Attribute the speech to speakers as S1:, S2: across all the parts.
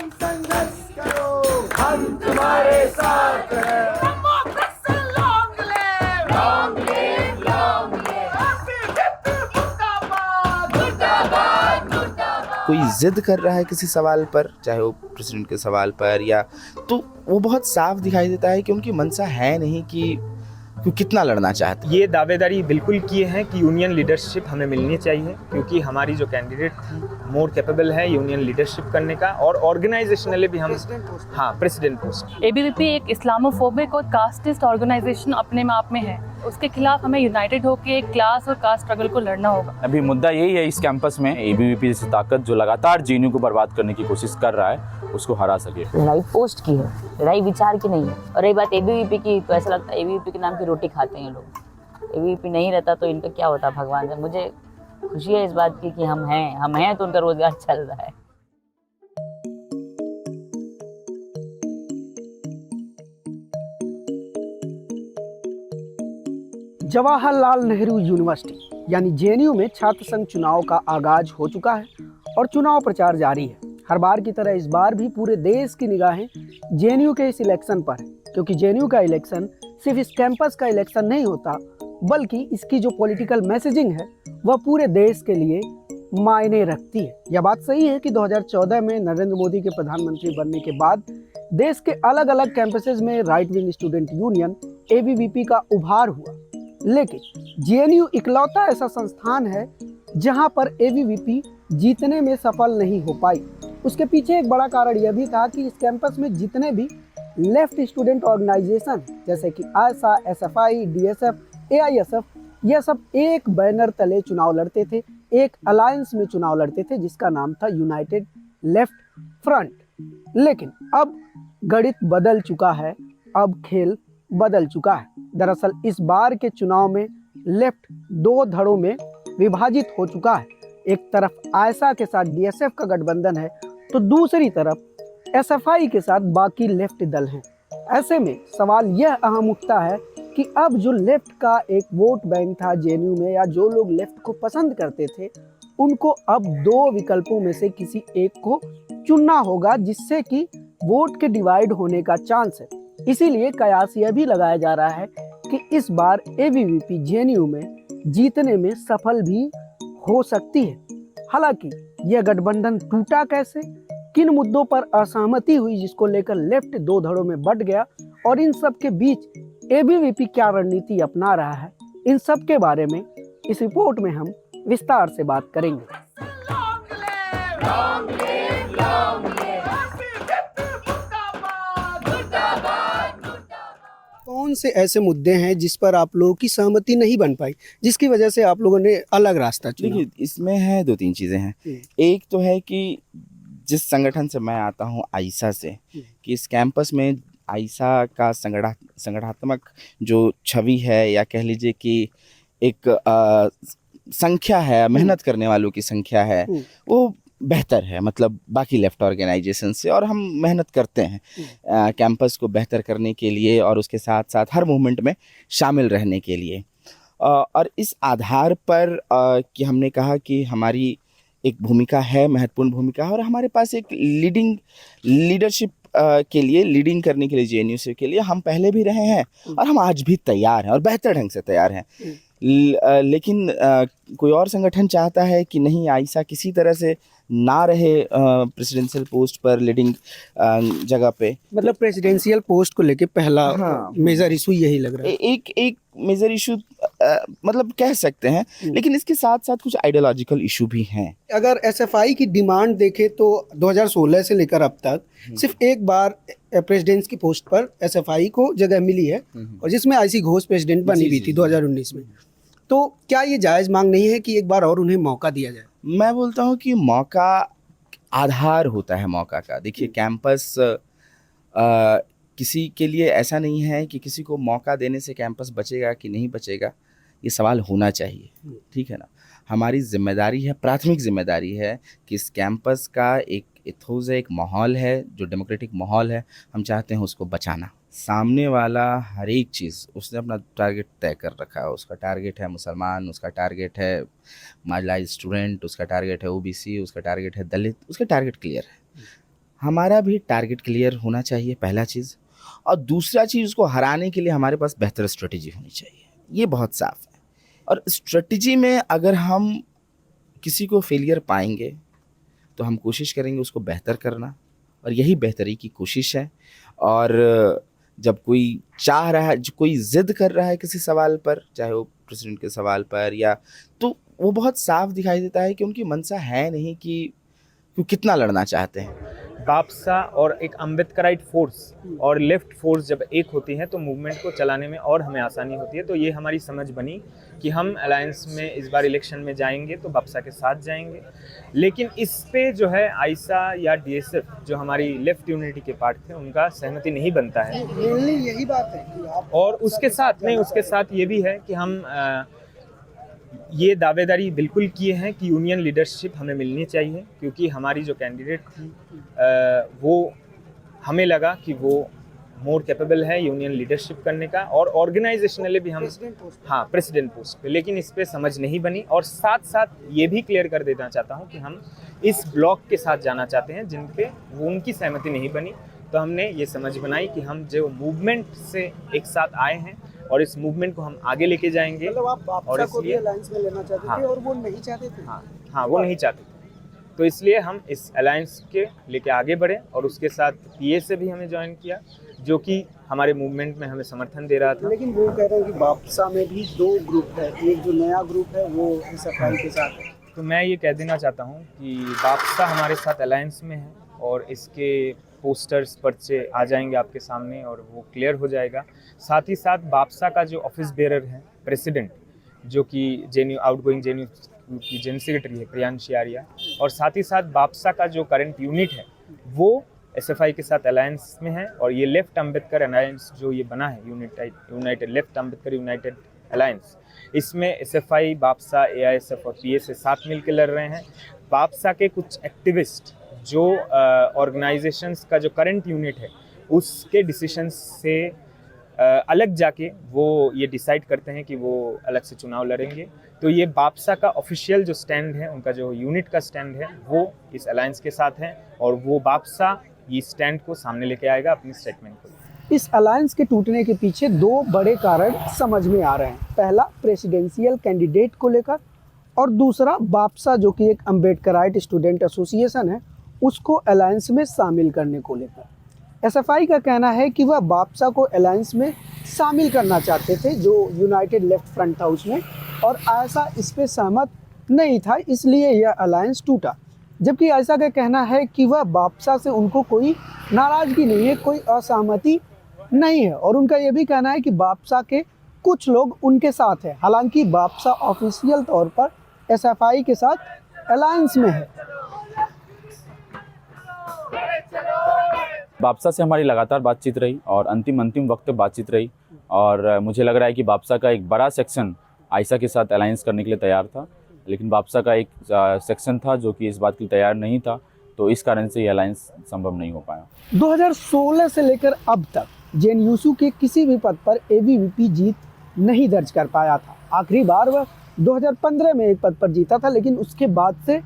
S1: तुम संघर्ष करो, हम तुम्हारे साथ हैं। Democracy long live, long live, long live. BJP मुर्दाबाद, मुर्दाबाद, मुर्दाबाद।
S2: कोई जिद कर रहा है किसी सवाल पर, चाहे वो प्रेसिडेंट के सवाल पर, या तो वो बहुत साफ दिखाई देता है कि उनकी मंशा है नहीं कि कितना लड़ना चाहते हैं।
S3: ये दावेदारी बिल्कुल किए हैं कि यूनियन लीडरशिप हमें मिलनी चाहिए, क्योंकि हमारी जो कैंडिडेट थी मोर कैपेबल है यूनियन लीडरशिप करने का, और ऑर्गेनाइजेशनली भी हम प्रेसिडेंट पोस्ट।
S4: एबीवीपी एक इस्लामोफोबिक और कास्टिस्ट ऑर्गेनाइजेशन अपने में आप में है, उसके खिलाफ हमें यूनाइटेड होकर क्लास और कास्ट स्ट्रगल को लड़ना होगा।
S5: अभी मुद्दा यही है इस कैंपस में एबीवीपी जैसी ताकत जो लगातार जेएनयू को बर्बाद करने की कोशिश कर रहा है उसको हरा सके।
S6: लड़ाई पोस्ट की है, लड़ाई विचार की नहीं है। और रही बात एबीवीपी की, तो ऐसा लगता है एबीवीपी के नाम की रोटी खाते हैं लोग। एबीवीपी नहीं रहता तो इनका क्या होता भगवान से। मुझे खुशी है इस बात की कि हम हैं तो उनका रोजगार चल रहा है।
S7: जवाहरलाल नेहरू यूनिवर्सिटी यानी जेएनयू में छात्र संघ चुनाव का आगाज हो चुका है और चुनाव प्रचार जारी है। हर बार की तरह इस बार भी पूरे देश की निगाहें जेएनयू के इस इलेक्शन पर है, क्योंकि जेएनयू का इलेक्शन सिर्फ इस कैंपस का इलेक्शन नहीं होता, बल्कि इसकी जो पॉलिटिकल मैसेजिंग है वह पूरे देश के लिए मायने रखती है। यह बात सही है कि 2014 में नरेंद्र मोदी के प्रधानमंत्री बनने के बाद देश के अलग अलग कैंपसेस में right wing student union ABVP का उभार हुआ, लेकिन जेएनयू इकलौता ऐसा संस्थान है जहां पर एबीवीपी जीतने में सफल नहीं हो पाई। उसके पीछे एक बड़ा कारण यह भी था कि इस कैंपस में जितने भी लेफ्ट स्टूडेंट ऑर्गेनाइजेशन जैसे कि आसा, एसएफआई, डीएसएफ, एआईएसएफ, यह सब एक बैनर तले चुनाव लड़ते थे, एक अलायंस में चुनाव लड़ते थे जिसका नाम था यूनाइटेड लेफ्ट फ्रंट। लेकिन अब गणित बदल चुका है, अब खेल बदल चुका है। दरअसल इस बार के चुनाव में लेफ्ट दो धड़ों में विभाजित हो चुका है। एक तरफ आयसा के साथ डीएसएफ का गठबंधन है, तो दूसरी तरफ एसएफआई के साथ बाकी लेफ्ट दल हैं। ऐसे में सवाल यह अहम उठता है कि अब जो लेफ्ट का एक वोट बैंक था जेएनयू में, या जो लोग लेफ्ट को पसंद करते थे, उनको अब दो विकल्पों में से किसी एक को चुनना होगा, जिससे कि वोट के डिवाइड होने का चांस है। इसीलिए कयास यह भी लगाया जा रहा है कि इस बार एबीवीपी जेएनयू में जीतने में सफल भी हो सकती है। हालांकि यह गठबंधन टूटा कैसे, किन मुद्दों पर असहमति हुई जिसको लेकर लेफ्ट दो धड़ों में बंट गया, और इन सब के बीच एबीवीपी क्या रणनीति अपना रहा है, इन सब के बारे में इस रिपोर्ट में हम विस्तार से बात करेंगे। कौन से ऐसे मुद्दे हैं जिस पर आप लोगों की सहमति नहीं बन पाई, जिसकी वजह से आप लोगों ने अलग रास्ता चुना?
S2: देखिए, इसमें है दो तीन चीज़ें हैं। एक तो है कि जिस संगठन से मैं आता हूँ, आइसा से, कि इस कैंपस में आइसा का संगठनात्मक जो छवि है, या कह लीजिए कि एक संख्या है, मेहनत करने वालों की संख्या है, वो बेहतर है, मतलब बाकी लेफ्ट ऑर्गेनाइजेशन से। और हम मेहनत करते हैं कैंपस को बेहतर करने के लिए, और उसके साथ साथ हर मूवमेंट में शामिल रहने के लिए। और इस आधार पर कि हमने कहा कि हमारी एक भूमिका है, महत्वपूर्ण भूमिका है, और हमारे पास एक लीडरशिप के लिए, लीडिंग करने के लिए जेएनयू के लिए हम पहले भी रहे हैं, और हम आज भी तैयार हैं, और बेहतर ढंग से तैयार हैं। लेकिन कोई और संगठन चाहता है कि नहीं, आइसा किसी तरह से ना रहे प्रेसिडेंशियल पोस्ट पर, लीडिंग जगह पे।
S7: मतलब प्रेसिडेंशियल पोस्ट को लेके पहला मेजर इशू यही लग रहा है।
S2: एक मेजर इशू मतलब कह सकते हैं, लेकिन इसके साथ साथ कुछ आइडियोलॉजिकल इशू भी हैं।
S7: अगर एसएफआई की डिमांड देखें तो 2016 से लेकर अब तक सिर्फ एक बार प्रेसिडेंट की पोस्ट पर एसएफआई को जगह मिली है, और जिसमें आईसी घोष प्रेसिडेंट बनी भी थी 2019 में। तो क्या ये जायज़ मांग नहीं है कि एक बार और उन्हें मौका दिया जाए?
S2: मैं बोलता हूँ कि मौका आधार होता है मौका का। देखिए, कैंपस किसी के लिए ऐसा नहीं है कि किसी को मौका देने से कैंपस बचेगा कि नहीं बचेगा, ये सवाल होना चाहिए, ठीक है ना। हमारी जिम्मेदारी है, प्राथमिक जिम्मेदारी है कि इस कैंपस का एक इथोस है, एक माहौल है जो डेमोक्रेटिक माहौल है, हम चाहते हैं उसको बचाना। सामने वाला हर एक चीज़ उसने अपना टारगेट तय कर रखा है। उसका टारगेट है मुसलमान, उसका टारगेट है मार्जिनलाइज्ड स्टूडेंट, उसका टारगेट है ओबीसी, उसका टारगेट है दलित, उसका टारगेट क्लियर है। हमारा भी टारगेट क्लियर होना चाहिए, पहला चीज़। और दूसरा चीज़, उसको हराने के लिए हमारे पास बेहतर स्ट्रेटजी होनी चाहिए, ये बहुत साफ है। और स्ट्रेटजी में अगर हम किसी को फेलियर पाएंगे तो हम कोशिश करेंगे उसको बेहतर करना, और यही बेहतरी की कोशिश है। और जब कोई चाह रहा है, जो कोई ज़िद कर रहा है किसी सवाल पर, चाहे वो प्रेसिडेंट के सवाल पर या, तो वो बहुत साफ दिखाई देता है कि उनकी मंशा है नहीं कि कितना लड़ना चाहते हैं।
S3: बापसा और एक अम्बेडकराइट फोर्स और लेफ्ट फोर्स जब एक होती हैं तो मूवमेंट को चलाने में और हमें आसानी होती है। तो ये हमारी समझ बनी कि हम अलायंस में इस बार इलेक्शन में जाएंगे तो बापसा के साथ जाएंगे। लेकिन इस पे जो है आइसा या डीएसएफ जो हमारी लेफ्ट यूनिटी के पार्ट थे उनका सहमति नहीं बनता है।
S7: यही बात है कि आप
S3: और उसके साथ ये भी है कि हम ये दावेदारी बिल्कुल किए हैं कि यूनियन लीडरशिप हमें मिलनी चाहिए, क्योंकि हमारी जो कैंडिडेट थी वो हमें लगा कि वो मोर कैपेबल है यूनियन लीडरशिप करने का, और ऑर्गेनाइजेशनली भी हम प्रेसिडेंट पोस्ट पे। लेकिन इस पे समझ नहीं बनी। और साथ साथ ये भी क्लियर कर देना चाहता हूँ कि हम इस ब्लॉक के साथ जाना चाहते हैं जिन पे वो उनकी सहमति नहीं बनी। तो हमने ये समझ बनाई कि हम जो मूवमेंट से एक साथ आए हैं और इस मूवमेंट को हम आगे लेके जाएंगे।
S7: मतलब आप
S3: और
S7: बापसा को भी
S3: इसलिए
S7: अलायंस में लेना चाहते थे और वो नहीं चाहते थे।
S3: हाँ, वो नहीं चाहते थे। तो इसलिए हम इस अलायंस के लेके आगे बढ़े, और उसके साथ पीए से भी हमें ज्वाइन किया जो कि हमारे मूवमेंट में हमें समर्थन दे रहा था।
S7: लेकिन वो कह रहे हैं कि बापसा में भी दो ग्रुप है, एक जो नया ग्रुप है वो एसएफआई के साथ है।
S3: तो मैं ये कह देना चाहता हूँ कि बापसा हमारे साथ अलायंस में है, और इसके पोस्टर्स पर्चे आ जाएंगे आपके सामने और वो क्लियर हो जाएगा। साथ ही साथ बापसा का जो ऑफिस बेरर है प्रेसिडेंट, जो कि जेएनयू आउटगोइंग जेएनयू की जनरल सेक्रेटरी है प्रियांशी आर्या, और साथ ही साथ बापसा का जो करंट यूनिट है वो एसएफआई के साथ अलायंस में है। और ये लेफ्ट अम्बेडकर अलायंस जो ये बना है United left Ambedkar United alliance, इसमें एसएफआई, बापसा, एआईएसएफ और पीए से साथ मिलकर लड़ रहे हैं। बापसा के कुछ एक्टिविस्ट जो ऑर्गेनाइजेशंस का जो करंट यूनिट है उसके डिसीशंस से अलग जाके वो ये डिसाइड करते हैं कि वो अलग से चुनाव लड़ेंगे। तो ये बापसा का ऑफिशियल जो स्टैंड है, उनका जो यूनिट का स्टैंड है, वो इस अलायंस के साथ है, और वो बापसा ये स्टैंड को सामने लेके आएगा अपनी स्टेटमेंट को।
S7: इस अलायंस के टूटने के पीछे दो बड़े कारण समझ में आ रहे हैं। पहला प्रेसिडेंशियल कैंडिडेट को लेकर, और दूसरा बापसा जो कि एक अम्बेडकराइट स्टूडेंट एसोसिएशन है उसको अलायंस में शामिल करने को लेकर। एसएफआई का कहना है कि वह बापसा को अलायंस में शामिल करना चाहते थे जो यूनाइटेड लेफ्ट फ्रंट था उसमें, और आयसा इस पे सहमत नहीं था, इसलिए यह अलायंस टूटा। जबकि आयसा का कहना है कि वह बापसा से उनको कोई नाराज़गी नहीं है, कोई असहमति नहीं है, और उनका यह भी कहना है कि बापसा के कुछ लोग उनके साथ हैं। हालांकि बापसा ऑफिशियल तौर पर एसएफआई के साथ अलायंस में है।
S5: बापसा से हमारी लगातार बातचीत रही और अंतिम वक्त तक बातचीत रही, और मुझे लग रहा है कि बापसा का एक बड़ा सेक्शन आयसा के साथ अलायंस करने के लिए तैयार था, लेकिन बापसा का एक सेक्शन था जो कि इस बात के लिए तैयार नहीं था, तो इस कारण से ये अलायंस संभव नहीं हो पाया।
S7: 2016 से लेकर अब तक जेएनयू के किसी भी पद पर एबीवीपी जीत नहीं दर्ज कर पाया था। आखिरी बार वह 2015 में एक पद पर जीता था, लेकिन उसके बाद से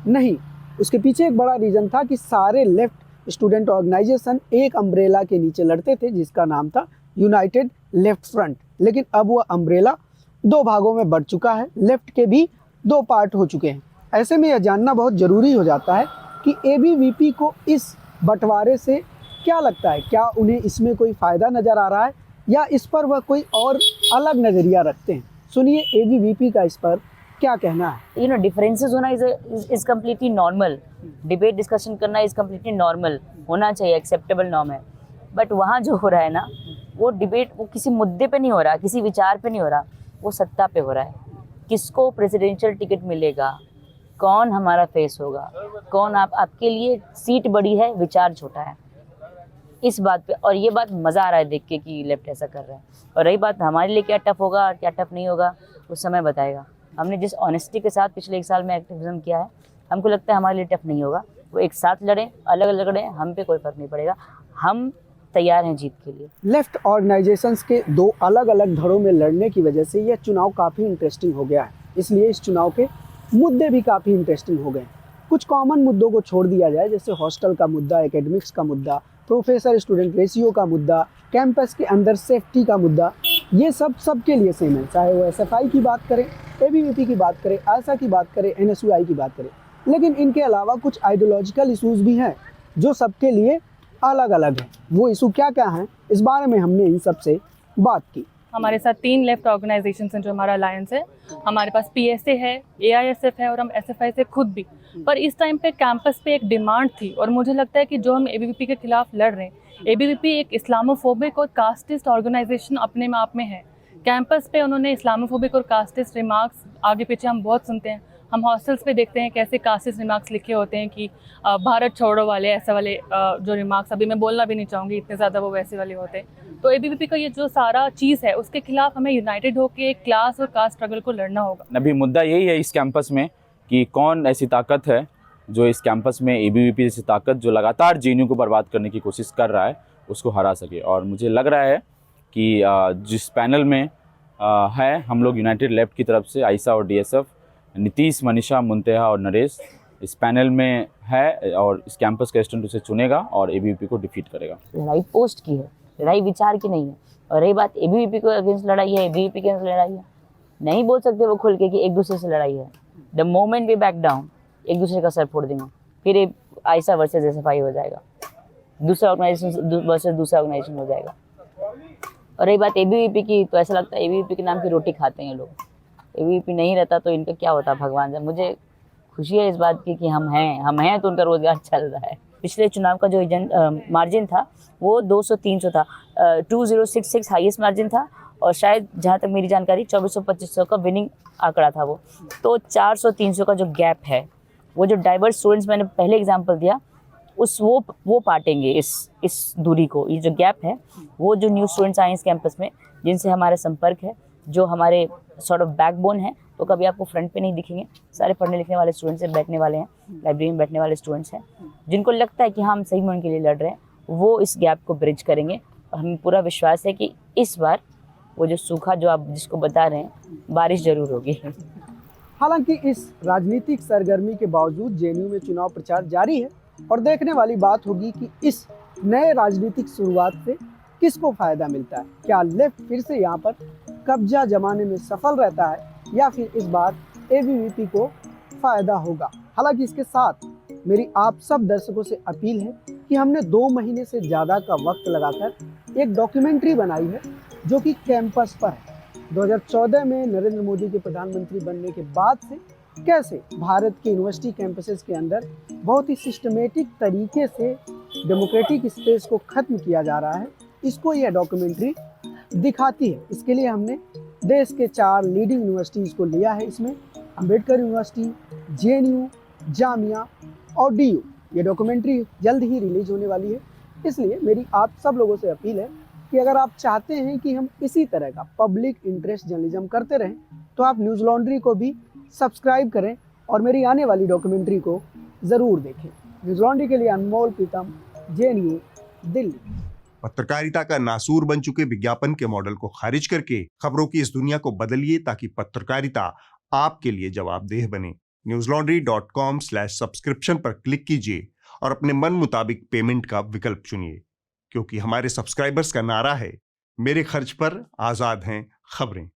S7: नहीं। उसके पीछे एक बड़ा रीज़न था कि सारे लेफ्ट स्टूडेंट ऑर्गेनाइजेशन एक अम्ब्रेला के नीचे लड़ते थे जिसका नाम था यूनाइटेड लेफ्ट फ्रंट। लेकिन अब वह अम्ब्रेला दो भागों में बढ़ चुका है, लेफ्ट के भी दो पार्ट हो चुके हैं। ऐसे में यह जानना बहुत ज़रूरी हो जाता है कि एबीवीपी को इस बंटवारे से क्या लगता है, क्या उन्हें इसमें कोई फ़ायदा नज़र आ रहा है या इस पर वह कोई और अलग नज़रिया रखते हैं। सुनिए एबीवीपी का इस पर क्या कहना है।
S6: डिफरेंसेस होना is completely normal, debate discussion करना इज कम्प्लीटली नॉर्मल, होना चाहिए, एक्सेप्टेबल नॉर्म है। बट वहाँ जो हो रहा है ना, वो डिबेट वो किसी मुद्दे पे नहीं हो रहा, किसी विचार पे नहीं हो रहा, वो सत्ता पे हो रहा है। किसको प्रेसिडेंशियल टिकट मिलेगा, कौन हमारा फेस होगा, कौन आपके लिए सीट बड़ी है, विचार छोटा है, इस बात पे। और ये बात मज़ा आ रहा है देख के कि लेफ्ट ऐसा कर रहा है। और रही बात हमारे लिए क्या टफ होगा क्या टफ नहीं होगा, वो समय बताएगा। हमने जिस ऑनेस्टी के साथ पिछले एक साल में एक्टिविज्म किया है, हमको लगता है हमारे लिए टफ नहीं होगा। वो एक साथ लड़ें, अलग अलग लड़ें, हम पे कोई फर्क नहीं पड़ेगा, हम तैयार हैं जीत के लिए।
S7: लेफ्ट ऑर्गेनाइजेशंस के दो अलग अलग धड़ों में लड़ने की वजह से यह चुनाव काफ़ी इंटरेस्टिंग हो गया है, इसलिए इस चुनाव के मुद्दे भी काफ़ी इंटरेस्टिंग हो गए। कुछ कॉमन मुद्दों को छोड़ दिया जाए, जैसे हॉस्टल का मुद्दा, एकेडमिक्स का मुद्दा, प्रोफेसर स्टूडेंट रेशियो का मुद्दा, कैंपस के अंदर सेफ्टी का मुद्दा, ये सब सबके लिए सेम है, चाहे वो एसएफआई की बात करें, एबीवीपी की बात करें, आयसा की बात करें, एनएसयूआई की बात करें। लेकिन इनके अलावा कुछ आइडियोलॉजिकल इशूज़ भी हैं जो सबके लिए अलग अलग हैं। वो इशू क्या क्या हैं, इस बारे में हमने इन सब से बात की।
S4: हमारे साथ 3 लेफ्ट ऑर्गेनाइजेशंस हैं जो हमारा अलायंस है। हमारे पास पीएसए है, एआईएसएफ है और हम एसएफआई से खुद भी। पर इस टाइम पे कैंपस पे एक डिमांड थी और मुझे लगता है कि जो हम एबीवीपी के खिलाफ लड़ रहे हैं, एबीवीपी एक इस्लामोफोबिक और कास्टिस्ट ऑर्गेनाइजेशन अपने में आप में है। कैंपस पे उन्होंने इस्लामोफोबिक और कास्टिस्ट रिमार्क्स आगे पीछे हम बहुत सुनते हैं। हम हॉस्टल्स पे देखते हैं कैसे कास्टिस्ट रिमार्क्स लिखे होते हैं कि भारत छोड़ो वाले, ऐसे वाले जो रिमार्क्स, अभी मैं बोलना भी नहीं चाहूँगी, इतने ज़्यादा वो वैसे वाले होते हैं। तो एबीवीपी का ये जो सारा चीज़ है उसके खिलाफ हमें यूनाइटेड होकर एक क्लास और कास्ट स्ट्रगल को लड़ना होगा।
S5: अभी मुद्दा यही है इस कैंपस में कि कौन ऐसी ताकत है जो इस कैंपस में एबीवीपी जैसी ताकत जो लगातार जेएनयू को बर्बाद करने की कोशिश कर रहा है उसको हरा सके। और मुझे लग रहा है कि जिस पैनल में है हम लोग यूनाइटेड लेफ्ट की तरफ से आयशा और डीएसएफ, नीतीश, मनीषा, मुंतहा और नरेश इस पैनल में है और इस कैंपस का स्टूडेंट उसे चुनेगा और एबीवीपी को डिफीट करेगा।
S6: लड़ाई पोस्ट की है, लड़ाई विचार की नहीं है। और रही बात एबीवीपी को अगेंस्ट लड़ाई है, एबीवीपी के अगेंस्ट लड़ाई है, नहीं बोल सकते वो खुल के कि एक दूसरे से लड़ाई है। The moment we back down, एक दूसरे का सर फोड़ देंगे, फिर आयशा वर्सेस एसएफआई हो जाएगा, दूसरा ऑर्गेनाइजेशन वर्सेस दूसरा ऑर्गेनाइजेशन हो जाएगा। और रही बात एबीवीपी की, तो ऐसा लगता है एबीवीपी के नाम की रोटी खाते हैं ये लोग। एबीवीपी नहीं रहता तो इनका क्या होता भगवान से। मुझे खुशी है इस बात की कि हम हैं तो उनका रोजगार चल रहा है। पिछले चुनाव का जो मार्जिन था वो 200-300 था, 2066 हाईएस्ट मार्जिन था और शायद जहाँ तक मेरी जानकारी 2400-2500 का विनिंग आंकड़ा था वो। तो 400-300 का जो गैप है, वो जो डाइवर्स स्टूडेंट्स मैंने पहले एग्जांपल दिया वो पाटेंगे इस दूरी को। ये जो गैप है वो जो न्यू स्टूडेंट्स आए इस कैंपस में, जिनसे हमारा संपर्क है, जो हमारे सॉर्ट ऑफ बैकबोन है, तो कभी आपको फ्रंट पे नहीं दिखेंगे। सारे पढ़ने लिखने वाले स्टूडेंट्स हैं, बैठने वाले हैं, लाइब्रेरी में बैठने वाले स्टूडेंट्स हैं, जिनको लगता है कि हम सही में उनके लिए लड़ रहे हैं, वो इस गैप को ब्रिज करेंगे। और हमें पूरा विश्वास है कि इस बार वो जो सूखा जो आप जिसको बता रहे हैं, बारिश जरूर होगी।
S7: हालांकि इस राजनीतिक सरगर्मी के बावजूद जेएनयू में चुनाव प्रचार जारी है और देखने वाली बात होगी कि इस नए राजनीतिक शुरुआत से किसको फायदा मिलता है। क्या लेफ्ट फिर से यहाँ पर कब्जा जमाने में सफल रहता है या फिर इस बार एबीवीपी को फायदा होगा। हालांकि इसके साथ मेरी आप सब दर्शकों से अपील है कि हमने 2 महीने से ज़्यादा का वक्त लगाकर एक डॉक्यूमेंट्री बनाई है जो कि कैंपस पर है। 2014 में नरेंद्र मोदी के प्रधानमंत्री बनने के बाद से कैसे भारत के यूनिवर्सिटी कैंपसेस के अंदर बहुत ही सिस्टमेटिक तरीके से डेमोक्रेटिक स्पेस को ख़त्म किया जा रहा है, इसको यह डॉक्यूमेंट्री दिखाती है। इसके लिए हमने देश के 4 लीडिंग यूनिवर्सिटीज़ को लिया है। इसमें अम्बेडकर यूनिवर्सिटी, जेएनयू, जामिया और डीयू। ये डॉक्यूमेंट्री जल्द ही रिलीज होने वाली है, इसलिए मेरी आप सब लोगों से अपील है कि अगर आप चाहते हैं कि हम इसी तरह का पब्लिक इंटरेस्ट जर्नलिज्म करते रहें तो आप न्यूज़ लॉन्ड्री को भी सब्सक्राइब करें और मेरी आने वाली डॉक्यूमेंट्री को ज़रूर देखें। न्यूज़ लॉन्ड्री के लिए अनमोल प्रीतम, जेएनयू, दिल्ली।
S8: पत्रकारिता का नासूर बन चुके विज्ञापन के मॉडल को खारिज करके खबरों की इस दुनिया को बदलिए ताकि पत्रकारिता आपके लिए जवाबदेह बने। newslaundry.com/subscription पर क्लिक कीजिए और अपने मन मुताबिक पेमेंट का विकल्प चुनिए, क्योंकि हमारे सब्सक्राइबर्स का नारा है, मेरे खर्च पर आजाद हैं खबरें।